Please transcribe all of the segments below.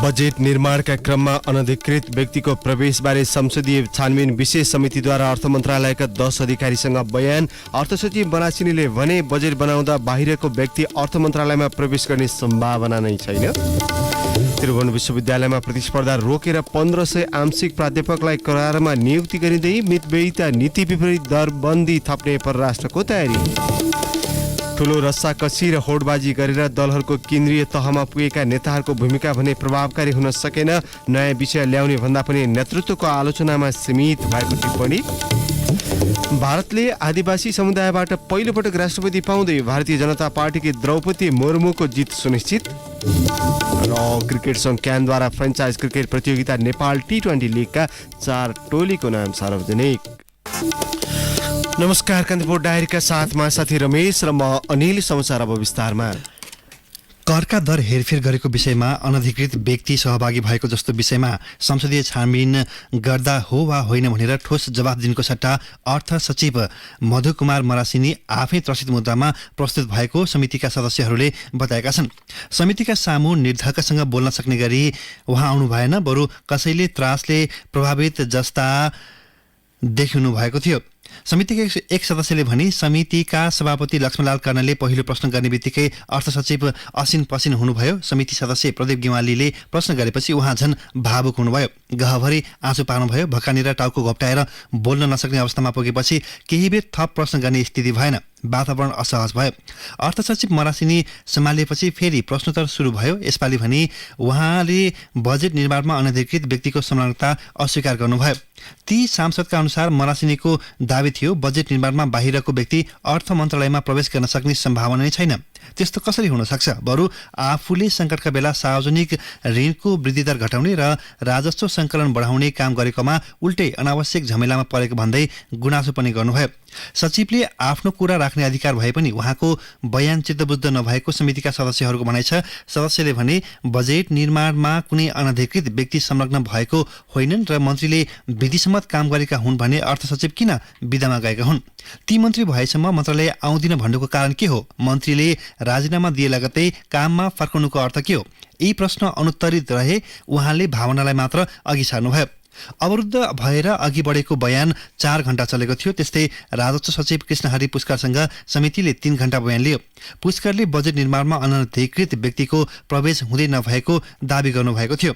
Budget निर्माणका क्रममा अनधिकृत व्यक्तिको प्रवेशबारे संसदीय छानबिन विशेष समितिद्वारा अर्थ मन्त्रालयका 10 अधिकारीसँग बयान। अर्थ सचिव बनासिनीले भने बजेट बनाउँदा बाहिरको व्यक्ति अर्थ मन्त्रालयमा प्रवेश गर्ने सम्भावना नै छैन। त्रिभुवन विश्वविद्यालयमा प्रतिस्पर्धा रोकेर 1500 आंशिक प्राध्यापकलाई करारमा नियुक्ति गरिँदै मितव्ययिता नीति विपरीत दरबन्दी थप्ने परराष्ट्रको तयारी। ठुलो रस्साकसी र होडबाजी गरेर दलहरूको केन्द्रीय तहमा पुगेका नेताहरूको भूमिका भने प्रभावकारी हुन सकेन। नयाँ विषय ल्याउने भन्दा पनि नेतृत्वको आलोचनामा सीमित भएको टिप्पणी। भारतले आदिवासी समुदायबाट पहिलोपटक राष्ट्रपति पाउँदै भारतीय जनता पार्टीकी द्रौपदी मुर्मुको जित सुनिश्चित। र क्रिकेट सङ्घ क्यानद्वारा फ्रेन्चाइज क्रिकेट प्रतियोगिता नेपाल T20 लिगका 4 टोलीको नाम सार्वजनिक। नमस्कार, कान्तिपुर डायरीका साथमा साथी रमेश र म अनिल। समाचार अब विस्तारमा। करका दर हेरफेर गरेको विषयमा अनधिकृत व्यक्ति सहभागी भएको जस्तो विषयमा संसदीय छानबिन गर्दा हो वा होइन भनेर ठोस जवाफ दिनको सट्टा अर्थ सचिव मधु कुमार मरासिनी आफै त्रसित मुद्दामा प्रस्तुत भएको समितिका सदस्यहरूले बताएका छन्। समितिका सामु निर्धक्कसँग बोल्न सक्ने गरी उहाँ आउनु भएन, बरु कसैले त्रासले प्रभावित जस्ता देखिनु भएको थियो। समितिका एक सदस्यले भने समितिका सभापति लक्ष्मणलाल कर्णले पहिलो प्रश्न गर्ने बित्तिकै अर्थ सचिव असिन पसिन हुनुभयो। समिति सदस्य प्रदीप गिवालीले प्रश्न गरेपछि उहाँ झन् भावुक हुनुभयो, गहभरि आँसु पार्नुभयो। भकानेर टाउको घोप्टाएर बोल्न नसक्ने अवस्थामा पुगेपछि केही बेर थप प्रश्न गर्ने स्थिति भएन, वातावरण असहज भयो। अर्थ सचिव मरासिनी सम्हालेपछि फेरि प्रश्नोत्तर सुरु भयो। यसपालि भने उहाँले बजेट निर्माणमा अनधिकृत व्यक्तिको संलग्नता अस्वीकार गर्नुभयो। ती सांसदका अनुसार मरासिनीको दावी थियो बजेट निर्माणमा बाहिरको व्यक्ति अर्थ मन्त्रालयमा प्रवेश गर्न सक्ने सम्भावना नै छैन। त्यस्तो कसरी हुन सक्छ? बरु आफूले सङ्कटका बेला सार्वजनिक ऋणको वृद्धिदर घटाउने र राजस्व सङ्कलन बढाउने काम गरेकोमा उल्टै अनावश्यक झमेलामा परेको भन्दै गुनासो पनि गर्नुभयो। सचिवले आफ्नो कुरा राख्ने अधिकार भए पनि उहाँको बयान चित्तबुद्ध नभएको समितिका सदस्यहरूको भनाइ छ। सदस्यले भने बजेट निर्माणमा कुनै अनधिकृत व्यक्ति संलग्न भएको होइनन् र मन्त्रीले विधिसम्मत काम गरेका हुन् भने अर्थ सचिव किन बिदामा गएका हुन्? ती मन्त्री भएसम्म मन्त्रालय आउँदिन भन्नुको कारण के हो? मन्त्रीले राजीनामा दिए लगतै काममा फर्काउनुको अर्थ के हो? यी प्रश्न अनुत्तरित रहे। उहाँले भावनालाई मात्र अघि सार्नुभयो। अवरुद्ध भएर अघि बढेको बयान 4 घण्टा चलेको थियो। त्यस्तै राजस्व सचिव कृष्णहरि पुष्करसँग समितिले 3 घण्टा बयान लियो। पुष्करले बजेट निर्माणमा अनधिकृत व्यक्तिको प्रवेश हुँदै नभएको दावी गर्नुभएको थियो।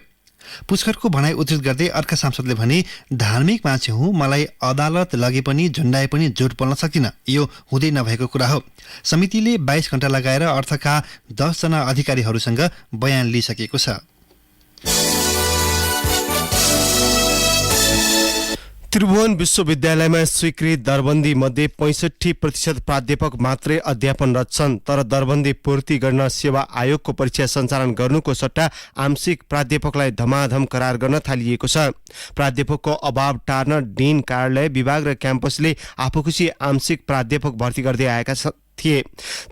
पुष्करको भनाइ उद्धृत गर्दै अर्का सांसदले भने धार्मिक मान्छे हुँ, मलाई अदालत लगे पनि झुन्डाए पनि झुट बोल्न सक्दिन, यो हुँदै नभएको कुरा हो। समितिले 22 घण्टा लगाएर अर्थका 10 जना अधिकारीहरूसँग बयान लिइसकेको छ। त्रिभुवन विश्वविद्यालयमा स्वीकृत दरबन्दी मध्ये 65% प्राध्यापक मात्रै अध्यापनरत छन्। तर दरबन्दी पूर्ति गर्न सेवा आयोगको परीक्षा सञ्चालन गर्नुको सट्टा आंशिक प्राध्यापकलाई धमाधम करार गर्न थालिएको छ। प्राध्यापकको अभाव टार्न डिन कार्यालय, विभाग र क्याम्पसले आफूखुसी आंशिक प्राध्यापक भर्ती गर्दै आएका थिए।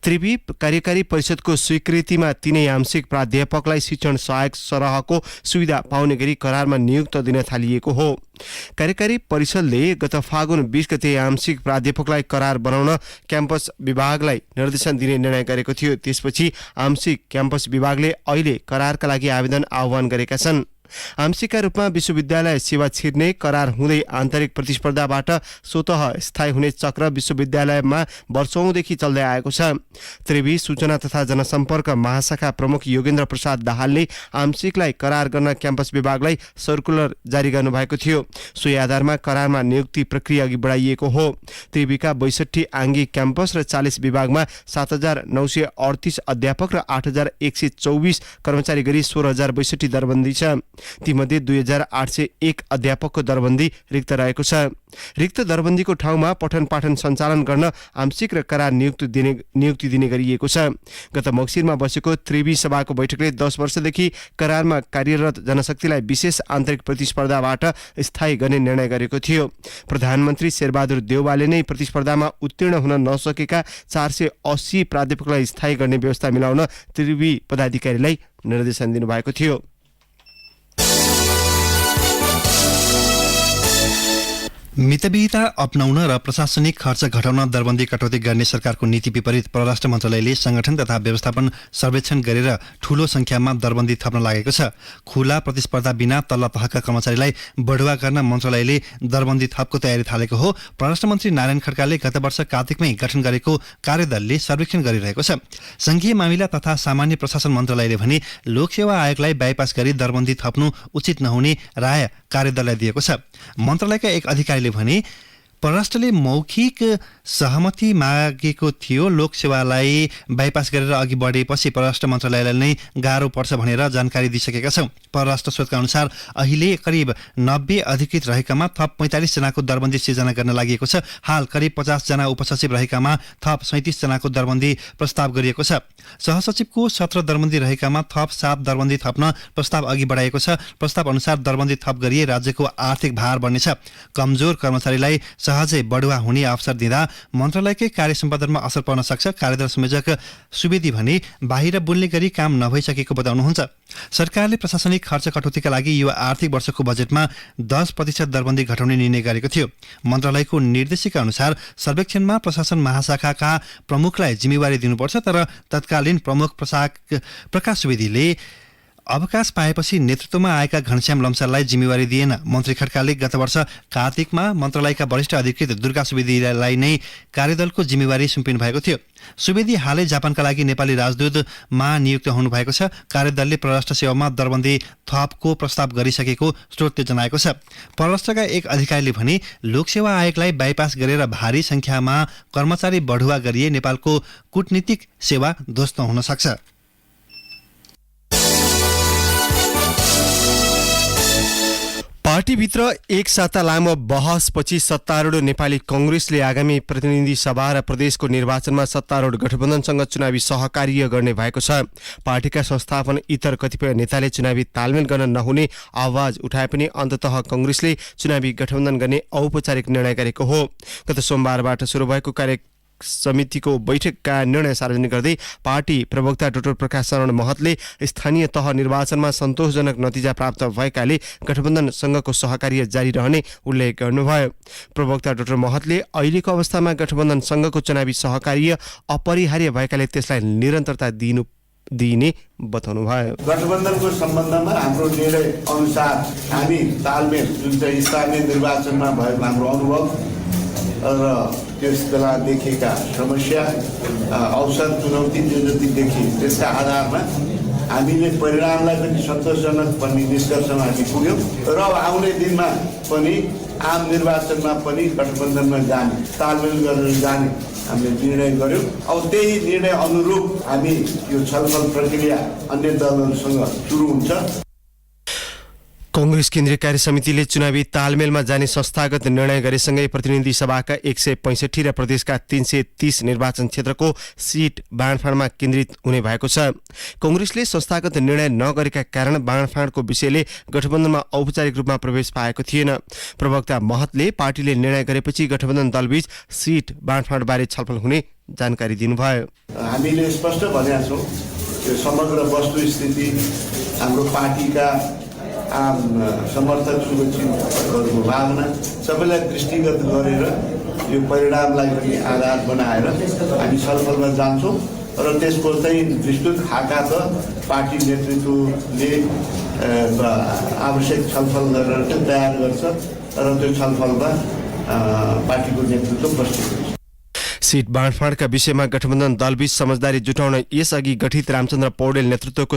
त्रिवी कार्यकारी परिषदको स्वीकृतिमा तिनै आंशिक प्राध्यापकलाई शिक्षण सहायक सरहको सुविधा पाउने गरी करारमा नियुक्त दिन थालिएको हो। कार्यकारी परिषदले गत फागुन 20 गते आंशिक प्राध्यापकलाई करार बनाउन क्याम्पस विभागलाई निर्देशन दिने निर्णय गरेको थियो। त्यसपछि आंशिक क्याम्पस विभागले अहिले करारका लागि आवेदन आह्वान गरेका छन्। आंशिकका रूपमा विश्वविद्यालय सेवा छिर्ने करार हुँदै आन्तरिक प्रतिस्पर्धाबाट स्वतः स्थायी हुने चक्र विश्वविद्यालयमा वर्षौंदेखि चल्दै आएको छ। त्रिवी सूचना तथा जनसम्पर्क महाशाखा प्रमुख योगेन्द्र प्रसाद दाहालले आंशिकलाई करार गर्न क्याम्पस विभागलाई सर्कुलर जारी गर्नुभएको थियो। सोही आधारमा करारमा नियुक्ति प्रक्रिया अघि बढाइएको हो। त्रिवीका 62 आङ्गिक क्याम्पस र 40 विभागमा 7938 अध्यापक र 8124 कर्मचारी गरी 16062 दरबन्दी छ। तीमध्ये 2801 अध्यापकको दरबन्दी रिक्त रहेको छ। रिक्त दरबन्दीको ठाउँमा पठन पाठन सञ्चालन गर्न आंशिक र करार नियुक्ति दिने गरिएको छ। गत मक्सिरमा बसेको त्रिवी सभाको बैठकले 10 वर्षदेखि करारमा कार्यरत जनशक्तिलाई विशेष आन्तरिक प्रतिस्पर्धाबाट स्थायी गर्ने निर्णय गरेको थियो। प्रधानमन्त्री शेरबहादुर देउवाले नै प्रतिस्पर्धामा उत्तीर्ण हुन नसकेका 480 प्राध्यापकलाई स्थायी गर्ने व्यवस्था मिलाउन त्रिवी पदाधिकारीलाई निर्देशन दिनुभएको थियो। मितव्ययिता अपनाउन र प्रशासनिक खर्च घटाउन दरबन्दी कटौती गर्ने सरकारको नीति विपरीत परराष्ट्र मन्त्रालयले संगठन तथा व्यवस्थापन सर्वेक्षण गरेर ठूलो संख्यामा दरबन्दी थप्न लागेको छ। खुला प्रतिस्पर्धा बिना तल्ला तहका कर्मचारीलाई बढुवा गर्न मन्त्रालयले दरबन्दी थपको तयारी थालेको हो। परराष्ट्र मन्त्री नारायण खड्काले गत वर्ष कार्तिकमै गठन गरेको कार्यदलले सर्वेक्षण गरिरहेको छ। संघीय मामिला तथा सामान्य प्रशासन मन्त्रालयले भने लोकसेवा आयोगलाई बाइपास गरी दरबन्दी थप्नु उचित नहुने राय कार्यदललाई दिएको छ। मन्त्रालयका एक अधिकारीले भने परराष्ट्रले मौखिक सहमति मागेको थियो। लोकसेवालाई बाइपास गरेर अघि बढेपछि परराष्ट्र मन्त्रालयलाई नै गाह्रो पर्छ भनेर जानकारी दिइसकेका छौँ। परराष्ट्र स्रोतका अनुसार अहिले करिब 90 अधिकृत रहेकामा थप 45 जनाको दरबन्दी सिर्जना गर्न लागि छ। हाल करिब 50 जना उपसचिव रहेकामा थप 37 जनाको दरबन्दी प्रस्ताव गरिएको छ। सहसचिवको 17 दरबन्दी रहेकामा थप 7 दरबन्दी थप्न प्रस्ताव अघि बढाएको छ। प्रस्ताव अनुसार दरबन्दी थप गरिए राज्यको आर्थिक भार बढ्नेछ। कमजोर कर्मचारीलाई सहजै बढुवा हुने अवसर दिँदा मन्त्रालयकै कार्य सम्पादनमा असर पर्न सक्छ। कार्यदल संयोजक सुवेदी भने बाहिर बोल्ने गरी काम नभइसकेको बताउनुहुन्छ। सरकारले प्रशासनिक खर्च कटौतीका लागि यो आर्थिक वर्षको बजेटमा 10% दरबन्दी घटाउने निर्णय गरेको थियो। मन्त्रालयको निर्देशिका अनुसार सर्वेक्षणमा प्रशासन महाशाखाका प्रमुखलाई जिम्मेवारी दिनुपर्छ, तर तत्कालीन प्रमुख प्रकाश सुवेदीले अवकाश पाएपछि नेतृत्वमा आएका घनश्याम लम्साललाई जिम्मेवारी दिएन। मन्त्री खड्काले गत वर्ष कार्तिकमा मन्त्रालयका वरिष्ठ अधिकृत दुर्गा सुवेदीलाई नै कार्यदलको जिम्मेवारी सुम्पिनु भएको थियो। सुवेदी हालै जापानका लागि नेपाली राजदूतमा नियुक्त हुनुभएको छ। कार्यदलले परराष्ट्र सेवामा दरबन्दी थपको प्रस्ताव गरिसकेको स्रोतले जनाएको छ। परराष्ट्रका एक अधिकारीले भने लोकसेवा आयोगलाई बाइपास गरेर भारी संख्यामा कर्मचारी बढुवा गरिए नेपालको कूटनीतिक सेवा ध्वस्त हुन सक्छ। पार्टीभित्र एक साता लामो बहसपछि सत्तारूढ नेपाली कांग्रेसले आगामी प्रतिनिधि सभा र प्रदेशको निर्वाचनमा सत्तारूढ गठबन्धनसँग चुनावी सहकार्य गर्ने भएको छ। पार्टीका संस्थापन इतर कतिपय नेताले चुनावी तालमेल गर्न नहुने आवाज उठाए पनि अन्ततः कांग्रेसले चुनावी गठबन्धन गर्ने औपचारिक निर्णय गरेको हो। गत सोमबारबाट सुरु भएको कार्य समितिको बैठकका निर्णय सार्वजनिक गर्दै पार्टी प्रवक्ता डाक्टर प्रकाश शरण महतले स्थानीय तह निर्वाचनमा सन्तोषजनक नतिजा प्राप्त भएकाले गठबन्धनसँगको सहकार्य जारी रहने उल्लेख गर्नुभयो। प्रवक्ता डाक्टर महतले अहिलेको अवस्थामा गठबन्धनसँगको चुनावी सहकार्य अपरिहार्य भएकाले त्यसलाई निरन्तरता दिइने बताउनुभयो। गठबन्धनको सम्बन्धमा हाम्रो निर्णय अनुसार हामी तालमेल जुन चाहिँ स्थानीय निर्वाचनमा भएको हाम्रो अनुभव र त्यस बेला देखेका समस्या अवसर चुनौती जो जति देखि त्यसका आधारमा हामीले परिणामलाई पनि सन्तोषजनक भन्ने निष्कर्षमा हामी पुग्यौँ र आउने दिनमा पनि आम निर्वाचनमा पनि गठबन्धनमा जाने तालमेल गरेर जाने हामीले निर्णय गर्यौँ। अब त्यही निर्णय अनुरूप हामी यो छलफल प्रक्रिया अन्य दलहरूसँग सुरु हुन्छ। कांग्रेस केन्द्रीय कार्य समितिले चुनावी तालमेलमा जाने संस्थागत निर्णय गरेसँगै प्रतिनिधि सभाका 165 र प्रदेशका 330 निर्वाचन क्षेत्रको सिट बाँडफाँडमा केन्द्रित हुने भएको छ। कांग्रेसले संस्थागत निर्णय नगरेका कारण बाँडफाँडको विषयले गठबन्धनमा औपचारिक रूपमा प्रवेश पाएको थिएन। प्रवक्ता महतले पार्टीले निर्णय गरेपछि गठबन्धन दलबीच सिट बाँडफाँडबारे छलफल हुने जानकारी दिनुभयो। हामीले स्पष्ट भनेका छौँ यो समग्र वस्तुस्थिति हाम्रो पार्टीका आम समर्थक शुभचिन्तकहरूको भावना सबैलाई दृष्टिगत गरेर यो परिणामलाई पनि आधार बनाएर हामी छलफलमा जान्छौँ र त्यसको चाहिँ विस्तृत खाका त पार्टी नेतृत्वले आवश्यक छलफल गरेर तयार गर्छ र त्यो छलफलमा पार्टीको नेतृत्व बस्छ। सीट बाँडफाँडका विषयमा गठबन्धन दलबीच समझदारी जुटाउन यसअघि गठित रामचन्द्र पौडेल नेतृत्वको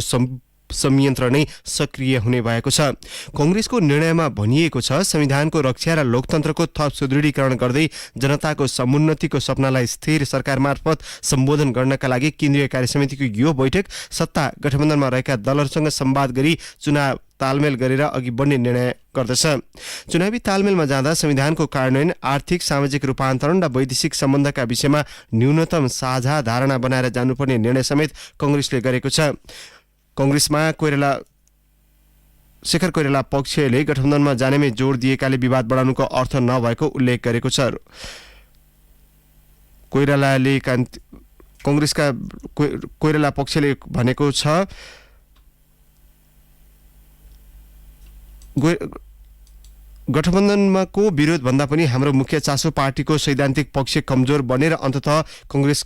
संयन्त्र नै सक्रिय हुने भएको छ। कांग्रेसको निर्णयमा भनिएको छ संविधानको रक्षा र लोकतन्त्रको थप सुदृढीकरण गर्दै जनताको समुन्नतिको सपनालाई स्थिर सरकार मार्फत सम्बोधन गर्नका लागि केन्द्रीय कार्यसमितिको यो बैठक सत्ता गठबन्धनमा रहेका दलहरूसँग संवाद गरी चुनाव तालमेल गरेर अघि बढ्ने निर्णय गर्दछ। चुनावी तालमेलमा जाँदा संविधानको कार्यान्वयन, आर्थिक सामाजिक रूपान्तरण र वैदेशिक सम्बन्धका विषयमा न्यूनतम साझा धारणा बनाएर जानुपर्ने निर्णय समेत कांग्रेसले गरेको छ। कांग्रेसमा शेखर कोइराला पक्षले गठबन्धनमा जानेमै जोड दिएकाले विवाद बढाउनुको अर्थ नभएको उल्लेख गरेको छ। कोइरालाले कांग्रेसका कोइराला पक्षले भनेको छ गठबन्धनको विरोध भन्दा पनि हाम्रो मुख्य चासो पार्टीको सैद्धान्तिक पक्ष कमजोर बनेर अन्ततः कांग्रेस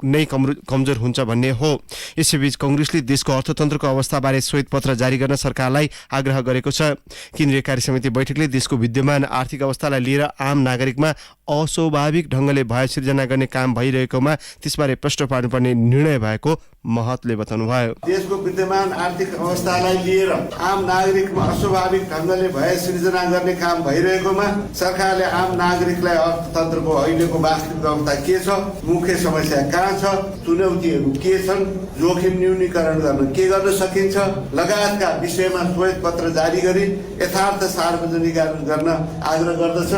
नै कमजोर हुन्छ भन्ने हो। यसैबीच कांग्रेसले देशको अर्थतन्त्रको अवस्थाबारे श्वेतपत्र जारी गर्न सरकारलाई आग्रह गरेको छ। केन्द्रीय कार्यसमिति बैठकले देशको विद्यमान आर्थिक अवस्थालाई लिएर आम नागरिकमा अस्वाभाविक ढङ्गले भय सिर्जना गर्ने काम भइरहेकोमा त्यसबारे प्रश्न पार्नुपर्ने निर्णय भएको महतले बताउनुभयो। देशको विद्यमान आर्थिक अवस्थालाई लिएर आम नागरिकमा अस्वाभाविक ढङ्गले भय सिर्जना गर्ने काम भइरहेकोमा सरकारले आम नागरिकलाई अर्थतन्त्रको अहिलेको वास्तविक अवस्था के छ, मुख्य समस्या कहाँ छ, चुनौतीहरू के छन्, जोखिम न्यूनीकरण गर्न के गर्न सकिन्छ लगायतका विषयमा श्वेत पत्र जारी गरी यथार्थ सार्वजनिक गर्न आग्रह गर्दछ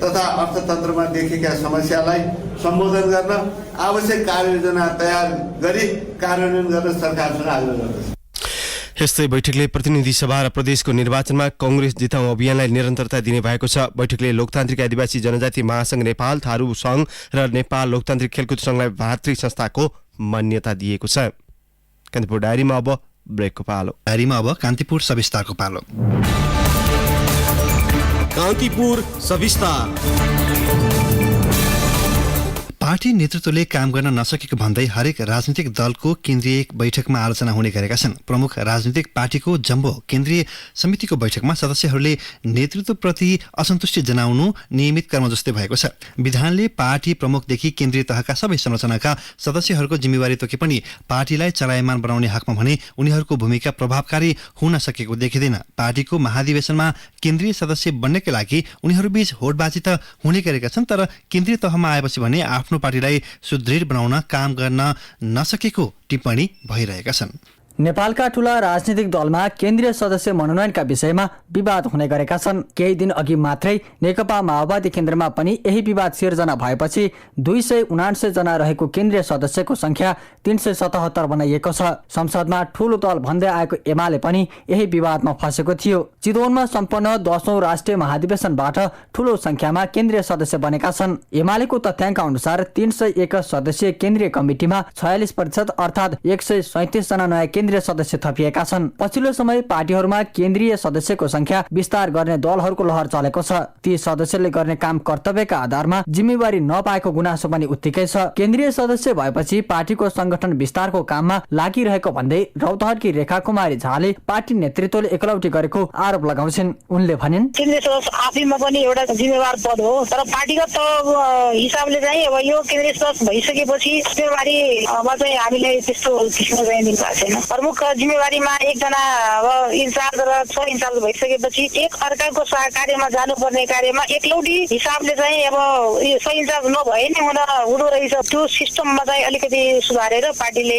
तथा अर्थतन्त्रमा देखेका समस्यालाई सम्बोधन गर्न आवश्यक कार्ययोजना तयार गरी कार्यान्वयन गर्न सरकारसँग आग्रह गर्दछ। यस्तै बैठकले प्रतिनिधि सभा र प्रदेशको निर्वाचनमा कांग्रेस जिताउँ अभियानलाई निरन्तरता दिने भएको छ। बैठकले लोकतान्त्रिक आदिवासी जनजाति महासंघ नेपाल, थारू संघ र नेपाल लोकतान्त्रिक खेलकुद संघलाई भातृ संस्थाको मान्यता दिएको छ। कान्तिपुर डायरीमा अब ब्रेकको पालो। डायरीमा अब कान्तिपुर सविस्तारको पालो। कान्तिपुर सविस्तार। पार्टी नेतृत्वले काम गर्न नसकेको भन्दै हरेक राजनीतिक दलको केन्द्रीय बैठकमा आलोचना हुने गरेका छन्। प्रमुख राजनीतिक पार्टीको जम्बो केन्द्रीय समितिको बैठकमा सदस्यहरूले नेतृत्वप्रति असन्तुष्टि जनाउनु नियमित कर्म जस्तै भएको छ। विधानले पार्टी प्रमुखदेखि केन्द्रीय तहका सबै संरचनाका सदस्यहरूको जिम्मेवारी तोके पनि पार्टीलाई चलायमान बनाउने हकमा भने उनीहरूको भूमिका प्रभावकारी हुन सकेको देखिँदैन। पार्टीको महाधिवेशनमा केन्द्रीय सदस्य बन्नका लागि उनीहरूबीच होडबाजी त हुने गरेका छन्, तर केन्द्रीय तहमा आएपछि भने आफ्नो पार्टीलाई सुदृढ बनाउन काम गर्न नसकेको टिप्पणी भइरहेका छन्। नेपालका ठूला राजनीतिक दलमा केन्द्रीय सदस्य मनोनयनका विषयमा विवाद हुने गरेका छन्। केही दिन अघि मात्रै नेकपा माओवादी केन्द्रमा पनि यही विवाद सिर्जना भएपछि 279 जना रहेको केन्द्रीय सदस्यको संख्या 377 बनाइएको छ। संसदमा ठूलो दल भन्दै आएको एमाले पनि यही विवादमा फँसेको थियो। चितवनमा सम्पन्न 10औं राष्ट्रिय महाधिवेशनबाट ठूलो संख्यामा केन्द्रीय सदस्य बनेका छन्। एमालेको तथ्याङ्क अनुसार 301 सदस्यीय केन्द्रीय कमिटिमा 46% अर्थात् 137 जना नयाँ केन्द्रीय सदस्य थपिएका छन्। पछिल्लो समय पार्टीहरूमा केन्द्रीय सदस्यको संख्या विस्तार गर्ने दलहरूको लहर चलेको छ। ती सदस्यले गर्ने काम कर्तव्यका आधारमा जिम्मेवारी नपाएको गुनासो पनि उत्तिकै छ। केन्द्रीय सदस्य भएपछि पार्टीको संगठन विस्तारको काममा लागिरहेको भन्दै रौतहटकी रेखा कुमारी झाले पार्टी नेतृत्वले एकलौटी गरेको आरोप लगाउँछिन्। उनले भनिन्, केन्द्रीय सदस्य आफैमा पनि एउटा जिम्मेवार पद हो, तर पार्टीगत हिसाबले चाहिँ अब यो केन्द्रीय सदस्य भइसकेपछि जिम्मेवारीमा चाहिँ हामीले त्यस्तो किसिमको चाहिँ दिनु भएको छैन। प्रमुख जिम्मेवारीमा एकजना अब इन्चार्ज र 6 इन्चार्ज भइसकेपछि एक अर्काको सहकार्यमा जानुपर्ने कार्यमा एकलौटी हिसाबले चाहिँ अब 6 इन्चार्ज नभए नै हुँदो रहेछ। त्यो सिस्टममा चाहिँ अलिकति सुधारेर पार्टीले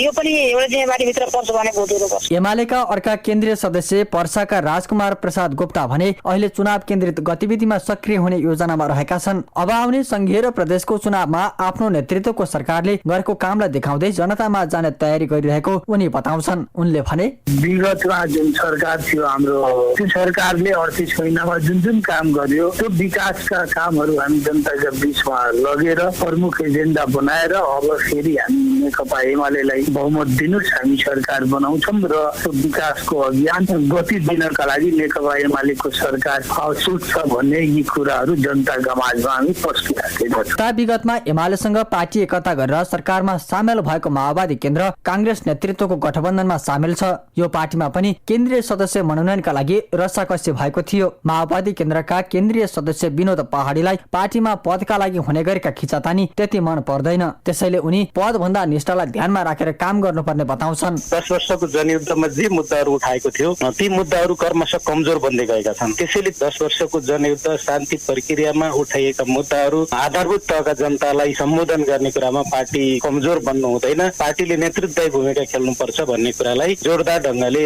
यो पनि एउटा जिम्मेवारीभित्र पर्छ भने भोट दिनुपर्छ। एमालेका अर्का केन्द्रीय सदस्य पर्साका राजकुमार प्रसाद गुप्ता भने अहिले चुनाव केन्द्रित गतिविधिमा सक्रिय हुने योजनामा रहेका छन्। अब आउने संघीय र प्रदेशको चुनावमा आफ्नो नेतृत्वको सरकारले गरेको कामलाई देखाउँदै जनतामा जाने तयारी गरिरहेको उनी बताउँछन्। उनले भने, विगतमा जुन सरकार थियो हाम्रो, त्यो सरकारले 38 महिनामा जुन काम गर्यो त्यो विकासका कामहरू हामी जनताका बीचमा लगेर प्रमुख एजेन्डा बनाएर अब फेरि हामी नेकपा एमालेलाई बहुमत दिनुस्, हामी सरकार बनाउँछौँ र त्यो विकासको अभियान गति दिनका लागि नेकपा एमालेको सरकार आवश्यक छ भन्ने यी कुराहरू जनताका माझमा हामी प्रस्तुत राखेका छौँ। विगतमा एमालेसँग पार्टी एकता गरेर सरकारमा सामेल भएको माओवादी केन्द्र कांग्रेस नेतृत्वको गठबन्धनमा सामेल छ। यो पार्टीमा पनि केन्द्रीय सदस्य मनोनयनका लागि रसाकसी भएको थियो। माओवादी केन्द्रका केन्द्रीय सदस्य विनोद पहाडीलाई पार्टीमा पदका लागि हुने गरेका खिचातानी त्यति मन पर्दैन। त्यसैले उनी पद भन्दा निष्ठालाई ध्यानमा राखेर काम गर्नुपर्ने बताउँछन्। 10 वर्षको जनयुद्धमा जे मुद्दाहरू उठाएको थियो ती मुद्दाहरू क्रमशः कमजोर बन्दै गएका छन्। त्यसैले 10 वर्षको जनयुद्ध शान्ति प्रक्रियामा उठाइएका मुद्दाहरू आधारभूत तहका जनतालाई सम्बोधन गर्ने कुरामा पार्टी कमजोर बन्नु हुँदैन। पार्टीले नेतृत्वदायी भूमिका खेल्नुपर्छ भन्ने कुरालाई जोरदार ढङ्गले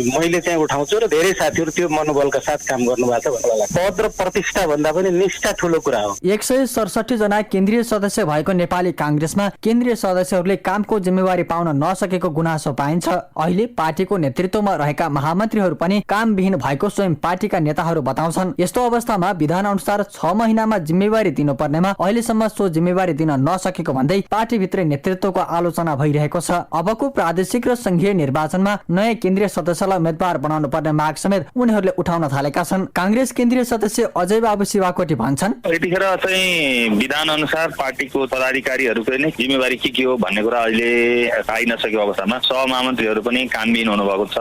मैले चाहिँ उठाउँछु र धेरै साथीहरू त्यो मनोबलका साथ काम गर्नुभएको छ भन्ने लाग्छ। पद र प्रतिष्ठा भन्दा पनि निष्ठा ठूलो कुरा हो। 167 जना केन्द्रीय सदस्य भएको नेपाली कांग्रेसमा केन्द्रीय सदस्यहरूले कामको जिम्मेवारी पाउन नसकेको गुनासो पाइन्छ। अहिले पार्टीको नेतृत्वमा रहेका महामन्त्रीहरू पनि कामविहीन भएको स्वयं पार्टीका नेताहरू बताउँछन्। यस्तो अवस्थामा विधान अनुसार 6 महिनामा जिम्मेवारी दिनुपर्नेमा अहिलेसम्म सो जिम्मेवारी दिन नसकेको भन्दै पार्टीभित्रै नेतृत्वको आलोचना भइरहेको छ। अबको प्रादेशिक र र संघीय निर्वाचनमा नयाँ केन्द्रीय सदस्यलाई उम्मेद्वार बनाउनु पर्ने माग समेत उनीहरूले उठाउन थालेका छन्। कांग्रेस केन्द्रीय सदस्य अजय बाबु शिवाकोटी भन्छन्, यतिखेर चाहिँ विधान अनुसार पार्टीको पदाधिकारीहरूको नै जिम्मेवारी के हो भन्ने कुरा अहिले थाहै नसकेको अवस्थामा सहमन्त्रीहरू पनि कामविहीन हुनुभएको छ,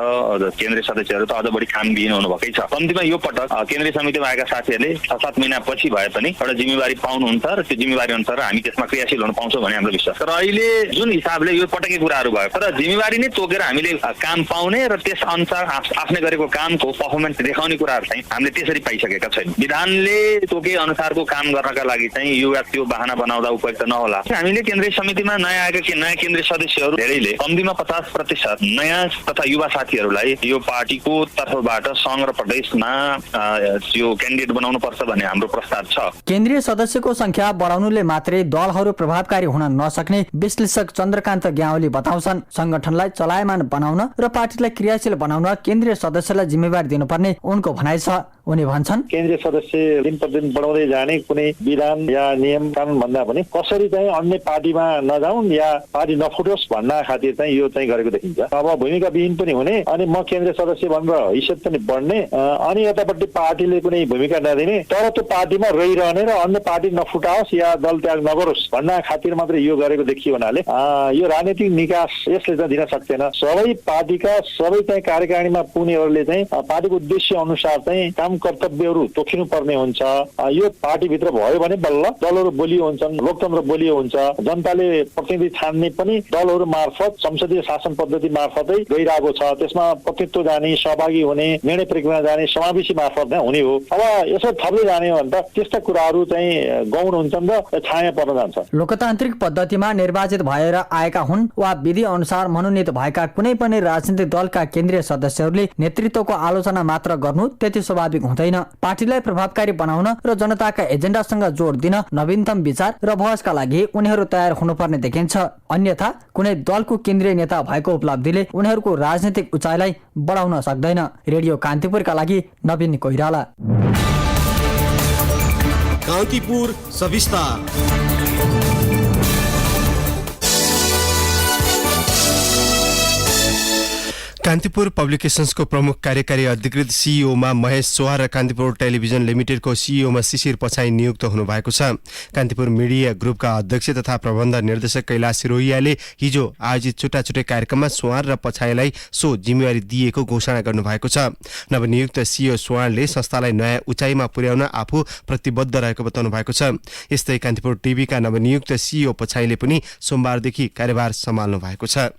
केन्द्रीय सदस्यहरू त अझ बढी कामविहीन हुनुभएकै छ। कम्तीमा यो पटक केन्द्रीय समितिमा आएका साथीहरूले 6-7 महिनापछि भए पनि एउटा जिम्मेवारी पाउनुहुन्छ र त्यो जिम्मेवारी अनुसार हामी त्यसमा क्रियाशील हुन पाउँछौँ भन्ने हाम्रो विश्वास। तर अहिले जुन हिसाबले यो पटकै कुराहरू भयो, तर जिम्मेवारी नै तोकेर हामीले काम पाउने र त्यस अनुसार आफ्नै गरेको कामको पर्फर्मेन्स देखाउने कुराहरू चाहिँ हामीले त्यसरी पाइसकेका छैनौँ। विधानले तोके अनुसारको काम गर्नका लागि चाहिँ यो या त्यो बहाना बनाउँदा उपयुक्त नहोला। हामीले केन्द्रीय समितिमा नयाँ आएका नयाँ केन्द्रीय सदस्यहरू धेरैले कम्तीमा 50% नयाँ तथा युवा साथीहरूलाई यो पार्टीको तर्फबाट सङ्घ र प्रदेशमा यो क्यान्डिडेट बनाउनु पर्छ भन्ने हाम्रो प्रस्ताव छ। केन्द्रीय सदस्यको संख्या बढाउनुले मात्रै दलहरू प्रभावकारी हुन नसक्ने विश्लेषक चन्द्रकान्त ग्यावाली बताउँछन्। संगठनलाई चलायमान बनाउन र पार्टीलाई क्रियाशील बनाउन केन्द्रीय सदस्यलाई जिम्मेवारी दिनुपर्ने उनको भनाइ छ। उनी भन्छन्, केन्द्रीय सदस्य दिन प्रतिदिन बढाउँदै जाने कुनै विधान या नियम कानुन भन्दा पनि कसरी चाहिँ अन्य पार्टीमा नजाउन् या पार्टी नफुटोस् भन्ना खातिर चाहिँ यो चाहिँ गरेको देखिन्छ। अब भूमिका विहीन पनि हुने अनि म केन्द्रीय सदस्य भनेर हैसियत पनि बढ्ने अनि यतापट्टि पार्टीले कुनै भूमिका नदिने, तर त्यो पार्टीमा रहिरहने र अन्य पार्टी नफुटाओस् या दल त्याग नगरोस् भन्ना खातिर मात्रै यो गरेको देखियो हुनाले यो राजनीतिक निकास यसले चाहिँ दिन सक्दैन। सबै पार्टीका सबै चाहिँ कार्यकारिणीमा पुग्नेहरूले चाहिँ पार्टीको उद्देश्य अनुसार चाहिँ काम कर्तव्यहरू तोकिनु पर्ने हुन्छ। यो पार्टीभित्र भयो भने बल्ल दलहरू बलियो हुन्छन्, लोकतन्त्र बलियो हुन्छ। जनताले प्रतिनिधि छान्ने पनि दलहरू मार्फत संसदीय शासन पद्धति मार्फतै गइरहेको छ। त्यसमा प्रतिनिधित्व जाने, सहभागी हुने, निर्णय प्रक्रियामा जाने समावेशी मार्फत नै हुने हो। अब यसो थप्दै जाने हो भने त त्यस्ता कुराहरू चाहिँ गौण हुन्छन् र छाया पर्न जान्छ। लोकतान्त्रिक पद्धतिमा निर्वाचित भएर आएका हुन् वा विधि अनुसार मनोनित भएका कुनै पनि राजनीतिक दलका केन्द्रीय सदस्यहरूले नेतृत्वको आलोचना मात्र गर्नु त्यति स्वाभाविक हुँदैन। पार्टीलाई प्रभावकारी बनाउन र जनताका एजेन्डासँग जोड दिन नवीनतम विचार र बहसका लागि उनीहरू तयार हुनुपर्ने देखिन्छ। अन्यथा कुनै दलको केन्द्रीय नेता भएको उपलब्धिले उनीहरूको राजनीतिक उचाइलाई बढाउन सक्दैन। रेडियो कान्तिपुरका लागि नवीन कोइराला। कान्तिपुर सविस्तार। कान्तिपुर पब्लिकेशन्सको प्रमुख कार्यकारी अधिकृत सीईओमा महेश सोहा र कान्तिपुर टेलिभिजन लिमिटेडको सीईओमा शिशिर पछाई नियुक्त हुनुभएको छ। कान्तिपुर मिडिया ग्रुपका अध्यक्ष तथा प्रबन्ध निर्देशक कैलाश सिरोहियाले हिजो आयोजित छुट्टा कार्यक्रममा सोहार र पछाईलाई सो जिम्मेवारी दिएको घोषणा गर्नुभएको छ। नवनियुक्त सीईओ सोहारले संस्थालाई नयाँ उचाइमा पुर्याउन आफू प्रतिबद्ध रहेको बताउनु भएको छ। यस्तै कान्तिपुर टिभीका नवनियुक्त सीईओ पछाईले पनि सोमबारदेखि कार्यभार सम्हाल्नु भएको छ।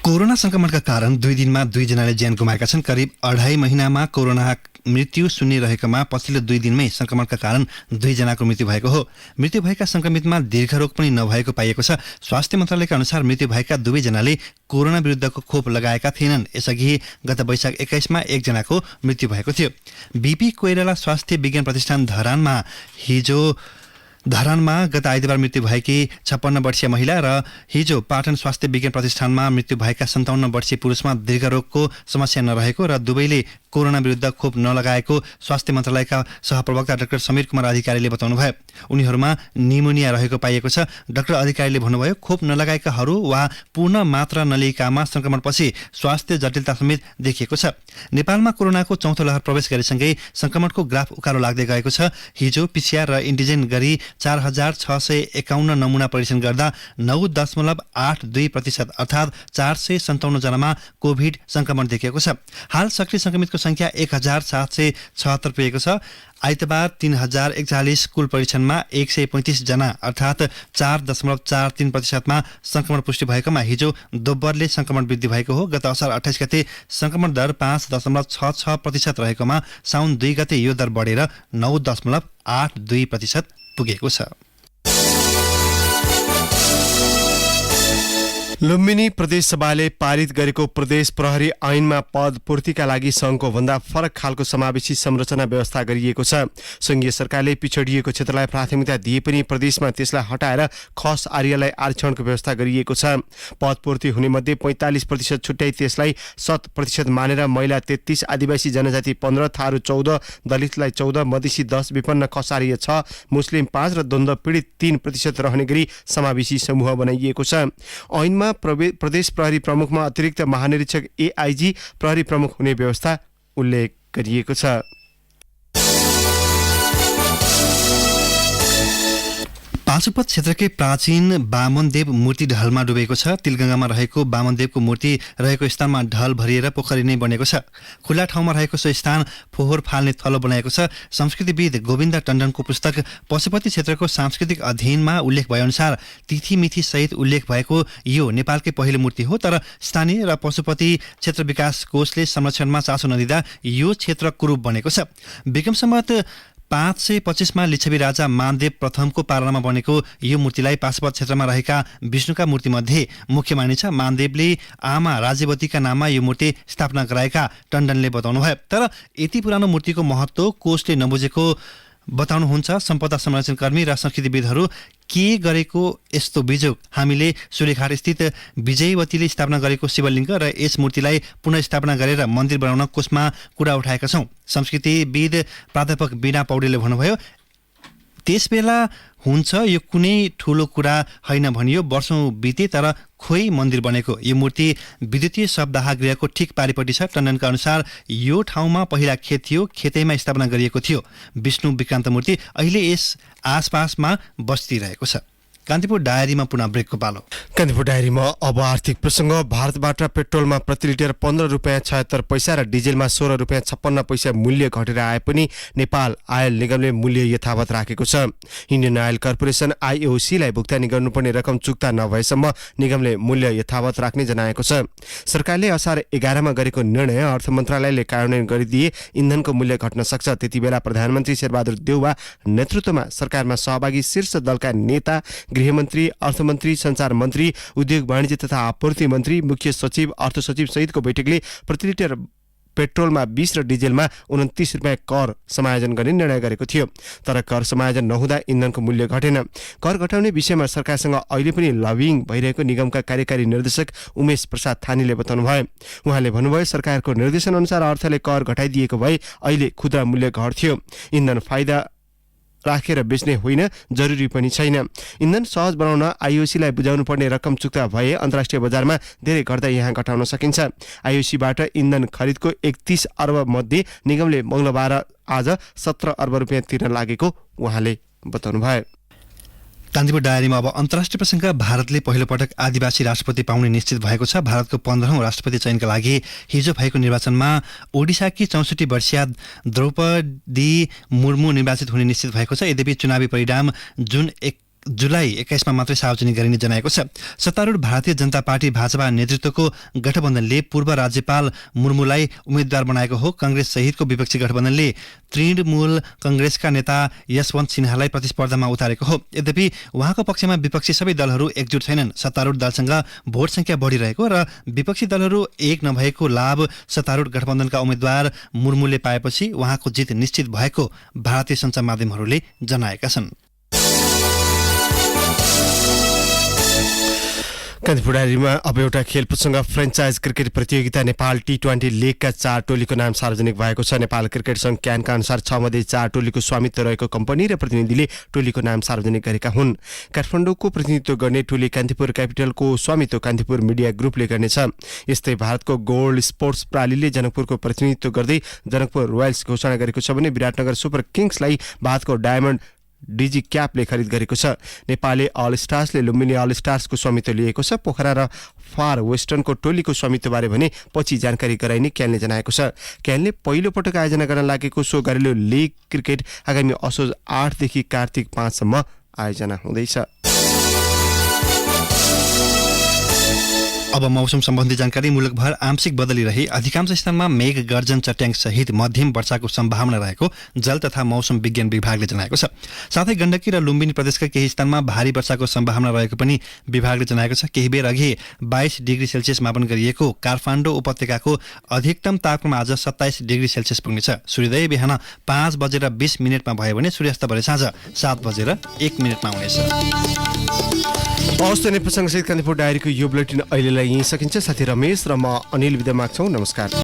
कोरोना संक्रमणका कारण 2 दिनमा 2 जनाले ज्यान गुमाएका छन्। करिब 2.5 महिनामा कोरोना मृत्यु शून्य रहेकोमा पछिल्लो 2 दिनमै संक्रमणका कारण 2 जनाको मृत्यु भएको हो। मृत्यु भएका संक्रमितमा दीर्घरोग पनि नभएको पाइएको छ। स्वास्थ्य मन्त्रालयका अनुसार मृत्यु भएका 2 जनाले कोरोना विरुद्धको खोप लगाएका थिएनन्। यसअघि गत वैशाख 21मा 1 जनाको मृत्यु भएको थियो। बीपी कोइराला स्वास्थ्य विज्ञान प्रतिष्ठान धरानमा गत आइतबार मृत्यु भएकी 56 वर्षीय महिला र हिजो पाटन स्वास्थ्य विज्ञान प्रतिष्ठानमा मृत्यु भएका 57 वर्षीय पुरुषमा दीर्घरोगको समस्या नरहेको र दुवैले कोरोना विरुद्ध खोप नलगाएको स्वास्थ्य मन्त्रालयका सहप्रवक्ता डाक्टर समीर कुमार अधिकारीले बताउनुभयो। उनीहरूमा निमोनिया रहेको पाइएको छ। डाक्टर अधिकारीले भन्नुभयो, खोप नलगाएकाहरू वा पूर्ण मात्रा नलिएकामा संक्रमणपछि स्वास्थ्य जटिलता समेत देखिएको छ। नेपालमा कोरोनाको चौथो लहर प्रवेश गरेसँगै संक्रमणको ग्राफ उकालो लाग्दै गएको छ। हिजो पीसीआर र एन्टिजेन गरी 4651 नमुना परीक्षण गर्दा 9.82% अर्थात् 457 जनामा कोभिड संक्रमण देखिएको छ। हाल सक्रिय संक्रमितको संख्या 1776 पुगेको छ। आइतबार 3041 कुल परीक्षणमा 135 जना अर्थात् 4.43% संक्रमण पुष्टि भएकोमा हिजो दोब्बरले संक्रमण वृद्धि भएको हो। गत असार 28 गते संक्रमण दर 5.66% रहेकोमा साउन 2 गते यो दर बढेर 9.82% पुगेको छ। लुम्बिनी प्रदेशसभाले पारित गरेको प्रदेश प्रहरी ऐनमा पद पूर्तिका लागि सङ्घको भन्दा फरक खालको समावेशी संरचना व्यवस्था गरिएको छ। सङ्घीय सरकारले पिछडिएको क्षेत्रलाई प्राथमिकता दिए पनि प्रदेशमा त्यसलाई हटाएर खस आर्यलाई आरक्षणको व्यवस्था गरिएको छ। पद पूर्ति हुने मध्ये 45% छुट्याई त्यसलाई 100% मानेर महिला 33, आदिवासी जनजाति 15, थारू 14, दलितलाई 14, मधेसी 10, विपन्न खस आर्य 6, मुस्लिम 5 र द्वन्द्व पीडित 3% रहने गरी समावेशी समूह बनाइएको छ। ऐनमा प्रदेश प्रहरी प्रमुखमा अतिरिक्त महानिरीक्षक एआईजी प्रहरी प्रमुख हुने व्यवस्था उल्लेख गरिएको छ। पाँचुपत क्षेत्रकै प्राचीन बामनदेव मूर्ति ढलमा डुबेको छ। तिलगङ्गामा रहेको बामनदेवको मूर्ति रहेको स्थानमा ढल भरिएर पोखरी नै बनेको छ। खुल्ला ठाउँमा रहेको सो स्थान फोहोर फाल्ने थलो बनाएको छ। संस्कृतिविद गोविन्द टण्डनको पुस्तक पशुपति क्षेत्रको सांस्कृतिक अध्ययनमा उल्लेख भएअनुसार तिथिमिथि सहित उल्लेख भएको यो नेपालकै पहिलो मूर्ति हो। तर स्थानीय र पशुपति क्षेत्र विकास कोषले संरक्षणमा चासो नदिँदा यो क्षेत्र कुरूप बनेको छ। विक्रम सम्वत 525 मा लिच्छवी राजा मानदेव प्रथमको पालनामा बनेको यो मूर्तिलाई पाशुपत क्षेत्रमा रहेका विष्णुका मूर्तिमध्ये मुख्य मानिन्छ। मानदेवले आमा राज्यवतीका नाममा यो मूर्ति स्थापना गराएका टण्डनले बताउनुभयो। तर यति पुरानो मूर्तिको महत्त्व कोषले नबुझेको बताउनुहुन्छ सम्पदा संरक्षणकर्मी र संस्कृतिविदहरू। के गरेको यस्तो बिजोग हामीले सुलेघाट स्थित विजयवतीले स्थापना गरेको शिवलिङ्ग र यस मूर्तिलाई पुनर्स्थापना गरेर मन्दिर बनाउन कोषमा कुरा उठाएका छौँ। संस्कृतिविद प्राध्यापक बीना पौडेलले भन्नुभयो, त्यसबेला हुन्छ यो कुनै ठुलो कुरा होइन भनियो। वर्षौं बिते तर खोइ मन्दिर बनेको। यो मूर्ति विद्युतीय शवदाह गृहको ठिक पारिपट्टि छ। टण्डनका अनुसार यो ठाउँमा पहिला खेत थियो, खेतैमा स्थापना गरिएको थियो। विष्णु विक्रान्त मूर्ति अहिले यस आसपासमा बस्तिरहेको छ। कान्तिपुर डायरीमा पुनः ब्रेकको पालो। कान्तिपुर डायरीमा अब आर्थिक प्रसङ्ग। भारतबाट पेट्रोलमा प्रति लिटर 15 रुपियाँ 76 पैसा र डिजेलमा 16 रुपियाँ 56 पैसा मूल्य घटेर आए पनि नेपाल आयल निगमले मूल्य यथावत राखेको छ। इन्डियन आयल कर्पोरेसन आईओसीलाई भुक्तानी गर्नुपर्ने रकम चुक्ता नभएसम्म निगमले मूल्य यथावत राख्ने जनाएको छ। सरकारले असार 11 मा गरेको निर्णय अर्थ मन्त्रालयले कार्यान्वयन गरिदिए इन्धनको मूल्य घट्न सक्छ। त्यति बेला प्रधानमन्त्री शेरबहादुर देउवा नेतृत्वमा सरकारमा सहभागी शीर्ष दलका नेता, गृहमन्त्री, अर्थमन्त्री, सञ्चार मन्त्री, उद्योग वाणिज्य तथा आपूर्ति मन्त्री, मुख्य सचिव, अर्थ सचिव सहितको बैठकले प्रति लिटर पेट्रोलमा 20 र डिजेलमा 29 रुपियाँ कर समायोजन गर्ने निर्णय गरेको थियो। तर कर समायोजन नहुँदा इन्धनको मूल्य घटेन। कर घटाउने विषयमा सरकारसँग अहिले पनि लबिङ भइरहेको निगमका कार्यकारी निर्देशक उमेश प्रसाद थानीले बताउनुभयो। उहाँले भन्नुभयो, सरकारको निर्देशन अनुसार अर्थले कर घटाइदिएको भए अहिले खुद्रा मूल्य घट्थ्यो। इन्धन फाइदा राखेर बेच्ने होइन, जरुरी पनि छैन। इन्धन सहज बनाउन आईओसीलाई बुझाउनु पर्ने रकम चुक्ता भए अन्तर्राष्ट्रिय बजारमा धेरै घट्दा यहाँ घटाउन सकिन्छ। आईओसीबाट इन्धन खरिदको 31 अर्ब मध्ये निगमले मङ्गलबार आज 17 अर्ब रुपियाँ तिर्न लागेको उहाँले बताउनुभयो। कान्तिपुर डायरीमा अब अन्तर्राष्ट्रिय प्रसङ्ग। भारतले पहिलोपटक आदिवासी राष्ट्रपति पाउने निश्चित भएको छ। भारतको 15औं राष्ट्रपति चयनका लागि हिजो भएको निर्वाचनमा ओडिसाकी 64 वर्षीया द्रौपदी मुर्मू निर्वाचित हुने निश्चित भएको छ। यद्यपि चुनावी परिणाम जुलाई 21 मा मात्रै सार्वजनिक गरिने जनाएको छ। सत्तारूढ भारतीय जनता पार्टी भाजपा नेतृत्वको गठबन्धनले पूर्व राज्यपाल मुर्मूलाई उम्मेद्वार बनाएको हो। कांग्रेस सहितको विपक्षी गठबन्धनले तृणमूल कांग्रेसका नेता यशवन्त सिन्हालाई प्रतिस्पर्धामा उतारेको हो। यद्यपि उहाँको पक्षमा विपक्षी सबै दलहरू एकजुट छैनन्। सत्तारूढ दलसँग भोट संख्या बढिरहेको र विपक्षी दलहरू एक नभएको लाभ सत्तारूढ गठबन्धनका उम्मेद्वार मुर्मूले पाएपछि उहाँको जित निश्चित भएको भारतीय सञ्चार माध्यमहरूले जनाएका छन्। कान्तिपुर डायरीमा अब एउटा खेल प्रसङ्ग। फ्रेन्चाइज क्रिकेट प्रतियोगिता नेपाल T20 लिगका 4 टोलीको नाम सार्वजनिक भएको छ। नेपाल क्रिकेट संघ क्यानका अनुसार 6 मध्ये 4 टोलीको स्वामित्व रहेको कम्पनी र प्रतिनिधिले टोलीको नाम सार्वजनिक गरेका हुन्। काठमाडौँको प्रतिनिधित्व गर्ने टोली कान्तिपुर क्यापिटलको स्वामित्व कान्तिपुर मिडिया ग्रुपले गर्नेछ। यस्तै भारतको गोल्ड स्पोर्ट्स प्रालीले जनकपुरको प्रतिनिधित्व गर्दै जनकपुर रोयल्स घोषणा गरेको छ भने विराटनगर सुपर किङ्सलाई भारतको डायमन्ड डिजी क्यापले खरिद गरेको छ। नेपाली अल स्टार्सले लुम्बिनी अल स्टार्सको स्वामित्व लिएको छ। पोखरा र फार वेस्टर्नको टोलीको स्वामित्वबारे भने पछि जानकारी गराइने क्यानले जनाएको छ। क्यानले पहिलो पटक आयोजना गर्न लागेको सो घरेलु लिग क्रिकेट आगामी असोज 8 देखि कार्तिक 5 सम्म आयोजना हुँदैछ। अब मौसम सम्बन्धी जानकारी। मुलुकभर आंशिक बदली रही अधिकांश स्थानमा मेघ गर्जन चट्याङ सहित मध्यम वर्षाको सम्भावना रहेको जल तथा मौसम विज्ञान विभागले जनाएको छ। साथै गण्डकी र लुम्बिनी प्रदेशका केही स्थानमा भारी वर्षाको सम्भावना रहेको पनि विभागले जनाएको छ। केही बेर अघि 22 डिग्री सेल्सियस मापन गरिएको काठमाडौँ उपत्यकाको अधिकतम तापक्रम आज 27 डिग्री सेल्सियस पुग्नेछ। सूर्योदय बिहान 5:20 भयो भने सूर्यास्त भरे साँझ 7:01 हुनेछ। हवस् त, नेपालसँग सहित कान्तिपुर डायरीको यो बुलेटिन अहिलेलाई यहीँ सकिन्छ। साथी रमेश र म अनिल बिदा माग्छौँ। नमस्कार।